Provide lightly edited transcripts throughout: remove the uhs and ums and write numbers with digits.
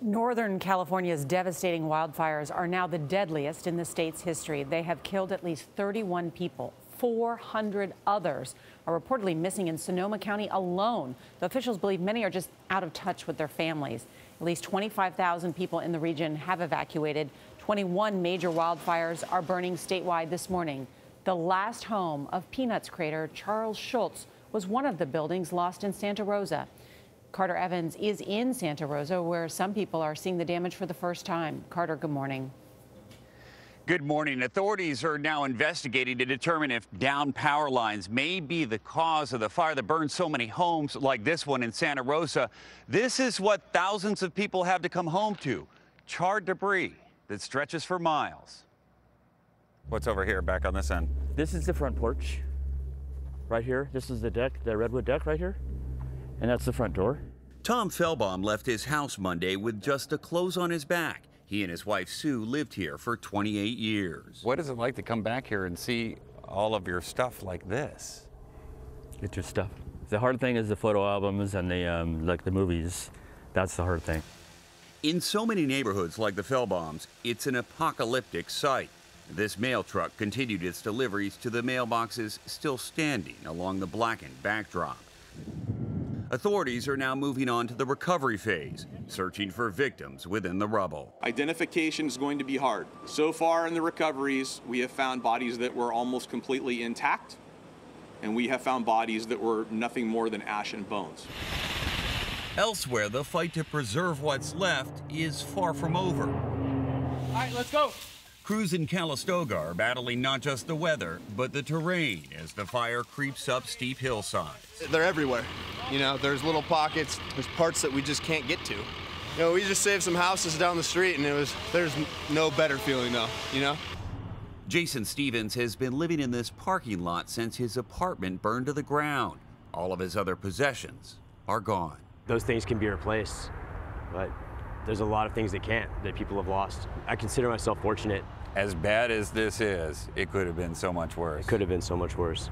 Northern California's devastating wildfires are now the deadliest in the state's history. They have killed at least 31 people. 400 others are reportedly missing in Sonoma County alone. The officials believe many are just out of touch with their families. At least 25,000 people in the region have evacuated. 21 major wildfires are burning statewide this morning. The last home of Peanuts creator Charles Schulz was one of the buildings lost in Santa Rosa. Carter Evans is in Santa Rosa, where some people are seeing the damage for the first time. Carter, good morning. Good morning. Authorities are now investigating to determine if downed power lines may be the cause of the fire that burned so many homes like this one in Santa Rosa. This is what thousands of people have to come home to: charred debris that stretches for miles. What's over here back on this end? This is the front porch right here. This is the deck, the redwood deck right here. And that's the front door. Tom Fehlbaum left his house Monday with just the clothes on his back. He and his wife Sue lived here for 28 years. What is it like to come back here and see all of your stuff like this? Get your stuff. The hard thing is the photo albums and the like the movies. That's the hard thing. In so many neighborhoods like the Fehlbaums, it's an apocalyptic sight. This mail truck continued its deliveries to the mailboxes still standing along the blackened backdrop. Authorities are now moving on to the recovery phase, searching for victims within the rubble. Identification is going to be hard. So far in the recoveries, we have found bodies that were almost completely intact, and we have found bodies that were nothing more than ash and bones. Elsewhere, the fight to preserve what's left is far from over. All right, let's go. Crews in Calistoga are battling not just the weather, but the terrain as the fire creeps up steep hillsides. They're everywhere. You know, there's little pockets, there's parts that we just can't get to. You know, we just saved some houses down the street, and there's no better feeling though, you know? Jason Stevens has been living in this parking lot since his apartment burned to the ground. All of his other possessions are gone. Those things can be replaced, but there's a lot of things that can't, that people have lost. I consider myself fortunate. As bad as this is, it could have been so much worse. It could have been so much worse.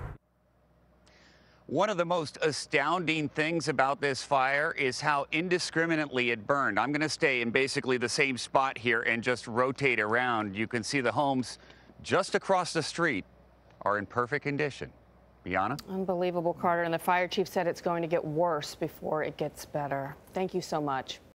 One of the most astounding things about this fire is how indiscriminately it burned. I'm going to stay in basically the same spot here and just rotate around. You can see the homes just across the street are in perfect condition. Bianna? Unbelievable, Carter. And the fire chief said it's going to get worse before it gets better. Thank you so much.